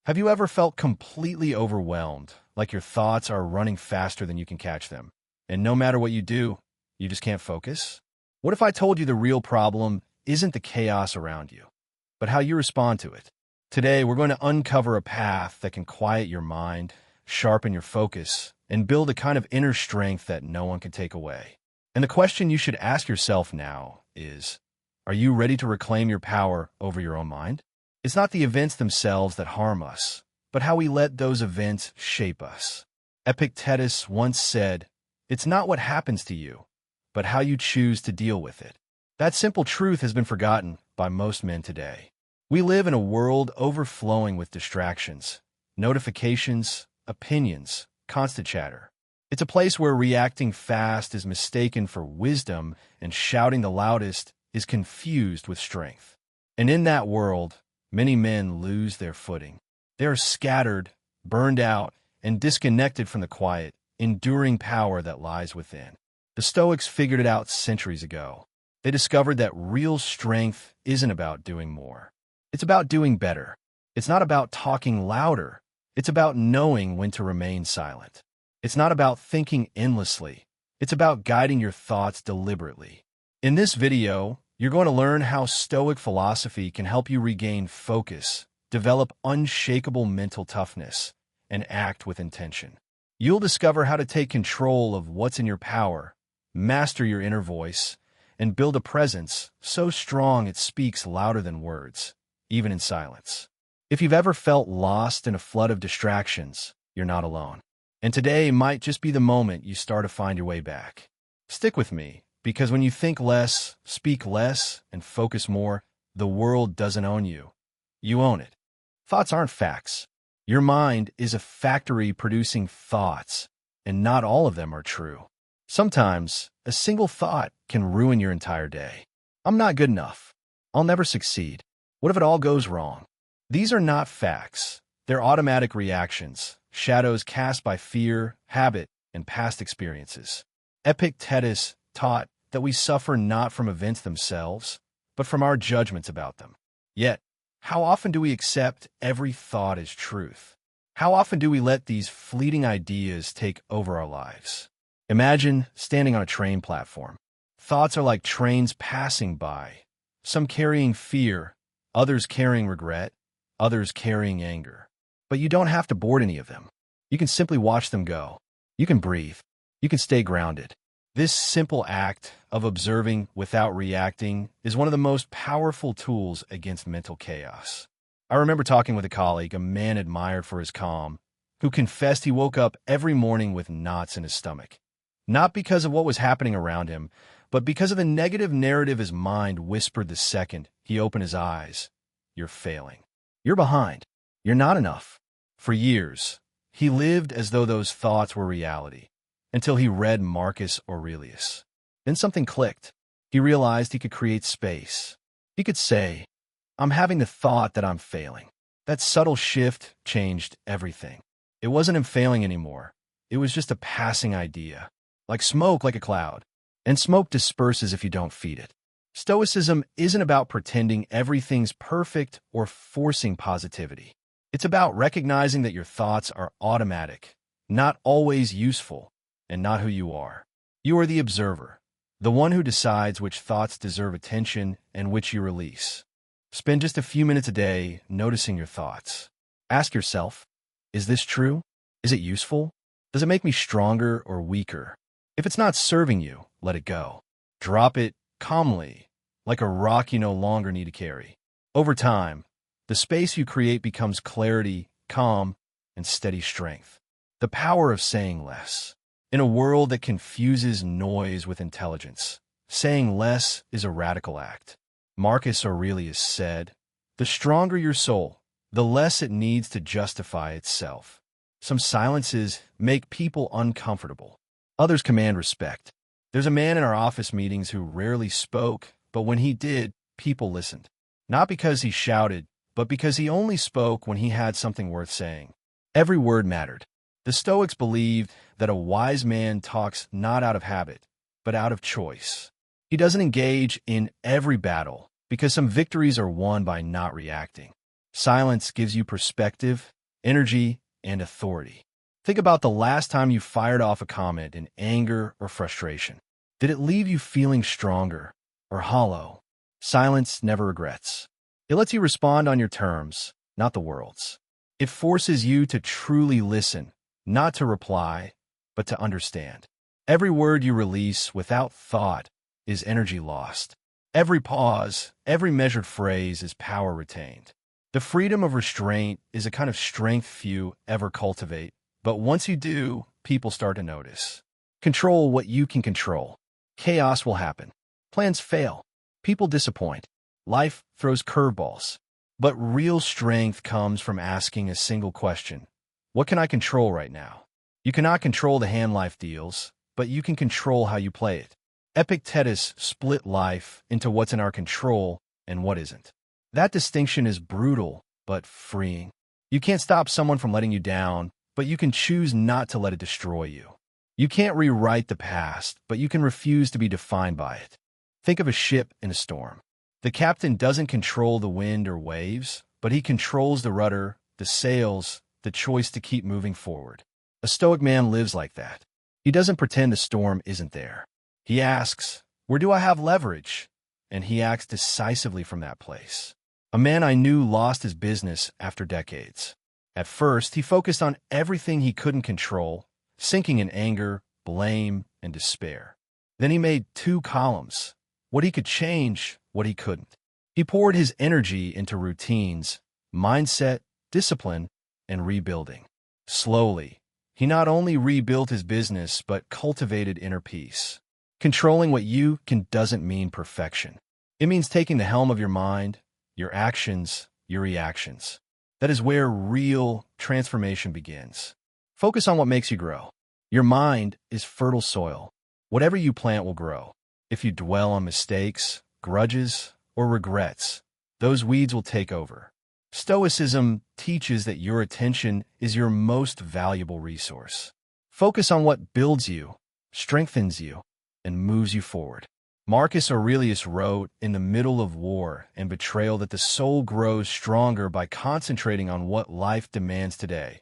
Have you ever felt completely overwhelmed, like your thoughts are running faster than you can catch them? And no matter what you do, you just can't focus? What if I told you the real problem isn't the chaos around you, but how you respond to it? Today, we're going to uncover a path that can quiet your mind, sharpen your focus, and build a kind of inner strength that no one can take away. And the question you should ask yourself now is, are you ready to reclaim your power over your own mind? It's not the events themselves that harm us, but how we let those events shape us. Epictetus once said, "It's not what happens to you, but how you choose to deal with it." That simple truth has been forgotten by most men today. We live in a world overflowing with distractions, notifications, opinions, constant chatter. It's a place where reacting fast is mistaken for wisdom and shouting the loudest is confused with strength. And in that world, many men lose their footing. They are scattered, burned out, and disconnected from the quiet, enduring power that lies within. The Stoics figured it out centuries ago. They discovered that real strength isn't about doing more. It's about doing better. It's not about talking louder. It's about knowing when to remain silent. It's not about thinking endlessly. It's about guiding your thoughts deliberately. In this video, you're going to learn how Stoic philosophy can help you regain focus, develop unshakable mental toughness, and act with intention. You'll discover how to take control of what's in your power, master your inner voice, and build a presence so strong it speaks louder than words, even in silence. If you've ever felt lost in a flood of distractions, you're not alone. And today might just be the moment you start to find your way back. Stick with me, because when you think less, speak less, and focus more, the world doesn't own you. You own it. Thoughts aren't facts. Your mind is a factory producing thoughts, and not all of them are true. Sometimes, a single thought can ruin your entire day. I'm not good enough. I'll never succeed. What if it all goes wrong? These are not facts. They're automatic reactions, shadows cast by fear, habit, and past experiences. Epictetus taught that we suffer not from events themselves, but from our judgments about them. Yet, how often do we accept every thought as truth? How often do we let these fleeting ideas take over our lives? Imagine standing on a train platform. Thoughts are like trains passing by, some carrying fear, others carrying regret, others carrying anger. But you don't have to board any of them. You can simply watch them go. You can breathe. You can stay grounded. This simple act of observing without reacting is one of the most powerful tools against mental chaos. I remember talking with a colleague, a man admired for his calm, who confessed he woke up every morning with knots in his stomach. Not because of what was happening around him, but because of the negative narrative his mind whispered the second he opened his eyes. You're failing. You're behind. You're not enough. For years, he lived as though those thoughts were reality, until he read Marcus Aurelius. Then something clicked. He realized he could create space. He could say, "I'm having the thought that I'm failing." That subtle shift changed everything. It wasn't him failing anymore. It was just a passing idea. Like smoke, like a cloud. And smoke disperses if you don't feed it. Stoicism isn't about pretending everything's perfect or forcing positivity. It's about recognizing that your thoughts are automatic, not always useful, and not who you are. You are the observer, the one who decides which thoughts deserve attention and which you release. Spend just a few minutes a day noticing your thoughts. Ask yourself, is this true? Is it useful? Does it make me stronger or weaker? If it's not serving you, let it go. Drop it calmly, like a rock you no longer need to carry. Over time, the space you create becomes clarity, calm, and steady strength. The power of saying less. In a world that confuses noise with intelligence, saying less is a radical act. Marcus Aurelius said, "The stronger your soul, the less it needs to justify itself." Some silences make people uncomfortable. Others command respect. There's a man in our office meetings who rarely spoke, but when he did, people listened. Not because he shouted, but because he only spoke when he had something worth saying. Every word mattered. The Stoics believed that a wise man talks not out of habit, but out of choice. He doesn't engage in every battle, because some victories are won by not reacting. Silence gives you perspective, energy, and authority. Think about the last time you fired off a comment in anger or frustration. Did it leave you feeling stronger or hollow? Silence never regrets. It lets you respond on your terms, not the world's. It forces you to truly listen, not to reply, but to understand. Every word you release without thought is energy lost. Every pause, every measured phrase is power retained. The freedom of restraint is a kind of strength few ever cultivate, but once you do, people start to notice. Control what you can control. Chaos will happen. Plans fail. People disappoint. Life throws curveballs. But real strength comes from asking a single question. What can I control right now? You cannot control the hand life deals, but you can control how you play it. Epictetus split life into what's in our control and what isn't. That distinction is brutal, but freeing. You can't stop someone from letting you down, but you can choose not to let it destroy you. You can't rewrite the past, but you can refuse to be defined by it. Think of a ship in a storm. The captain doesn't control the wind or waves, but he controls the rudder, the sails, the choice to keep moving forward. A Stoic man lives like that. He doesn't pretend the storm isn't there. He asks, where do I have leverage? And he acts decisively from that place. A man I knew lost his business after decades. At first, he focused on everything he couldn't control, sinking in anger, blame, and despair. Then he made two columns, what he could change, what he couldn't. He poured his energy into routines, mindset, discipline, and rebuilding. Slowly, he not only rebuilt his business, but cultivated inner peace. Controlling what you can doesn't mean perfection. It means taking the helm of your mind, your actions, your reactions. That is where real transformation begins. Focus on what makes you grow. Your mind is fertile soil. Whatever you plant will grow. If you dwell on mistakes, grudges, or regrets, those weeds will take over. Stoicism teaches that your attention is your most valuable resource. Focus on what builds you, strengthens you, and moves you forward. Marcus Aurelius wrote in the middle of war and betrayal that the soul grows stronger by concentrating on what life demands today,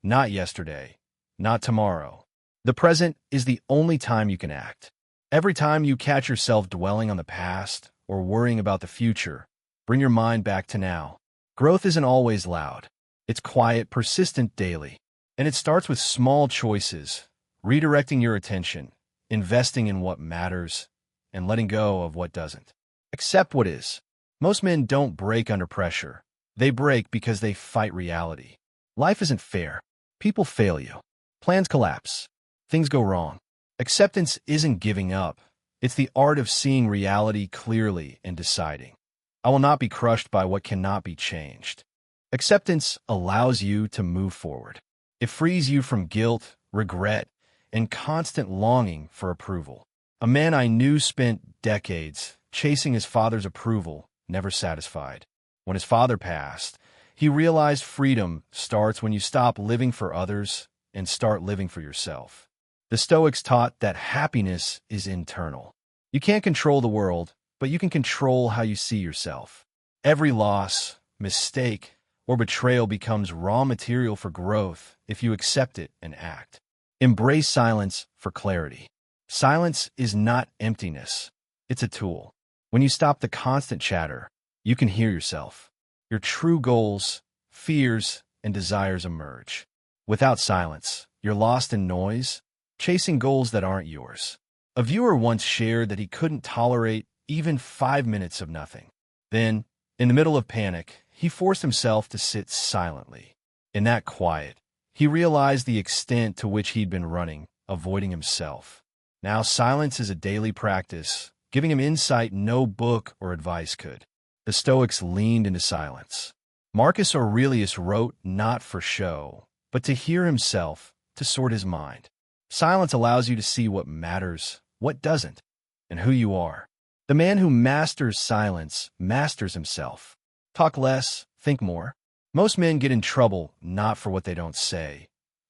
not yesterday, not tomorrow. The present is the only time you can act. Every time you catch yourself dwelling on the past or worrying about the future, bring your mind back to now. Growth isn't always loud. It's quiet, persistent daily. And it starts with small choices, redirecting your attention, investing in what matters, and letting go of what doesn't. Accept what is. Most men don't break under pressure. They break because they fight reality. Life isn't fair. People fail you. Plans collapse. Things go wrong. Acceptance isn't giving up. It's the art of seeing reality clearly and deciding, I will not be crushed by what cannot be changed. Acceptance allows you to move forward. It frees you from guilt, regret, and constant longing for approval. A man I knew spent decades chasing his father's approval, never satisfied. When his father passed, he realized freedom starts when you stop living for others and start living for yourself. The Stoics taught that happiness is internal. You can't control the world, but you can control how you see yourself. Every loss, mistake, or betrayal becomes raw material for growth if you accept it and act. Embrace silence for clarity. Silence is not emptiness. It's a tool. When you stop the constant chatter, you can hear yourself. Your true goals, fears, and desires emerge. Without silence, you're lost in noise, chasing goals that aren't yours. A viewer once shared that he couldn't tolerate even 5 minutes of nothing. Then, in the middle of panic, he forced himself to sit silently. In that quiet, he realized the extent to which he'd been running, avoiding himself. Now silence is a daily practice, giving him insight no book or advice could. The Stoics leaned into silence. Marcus Aurelius wrote not for show, but to hear himself, to sort his mind. Silence allows you to see what matters, what doesn't, and who you are. The man who masters silence masters himself. Talk less, think more. Most men get in trouble not for what they don't say,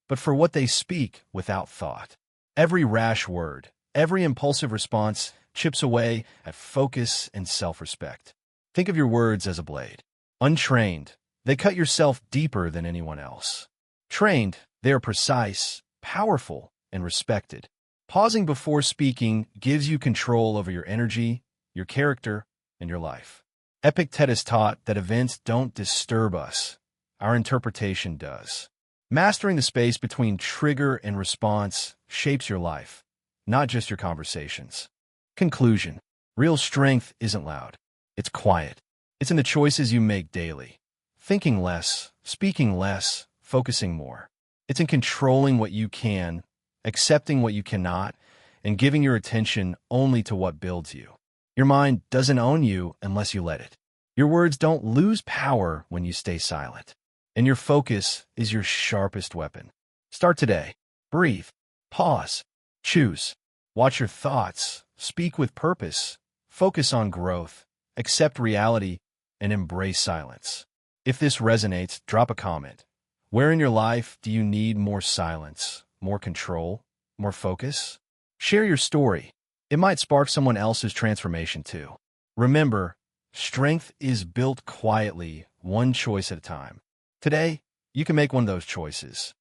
but for what they speak without thought. Every rash word, every impulsive response chips away at focus and self-respect. Think of your words as a blade. Untrained, They cut yourself deeper than anyone else. Trained, they are precise, powerful, and respected. Pausing before speaking gives you control over your energy, your character, and your life. Epictetus taught that events don't disturb us. Our interpretation does. Mastering the space between trigger and response shapes your life, not just your conversations. Conclusion. Real strength isn't loud. It's quiet. It's in the choices you make daily. Thinking less, speaking less, focusing more. It's in controlling what you can, accepting what you cannot, and giving your attention only to what builds you. Your mind doesn't own you unless you let it. Your words don't lose power when you stay silent. And your focus is your sharpest weapon. Start today. Breathe. Pause. Choose. Watch your thoughts. Speak with purpose. Focus on growth. Accept reality and embrace silence. If this resonates, drop a comment. Where in your life do you need more silence, more control, more focus? Share your story. It might spark someone else's transformation too. Remember, strength is built quietly, one choice at a time. Today, you can make one of those choices.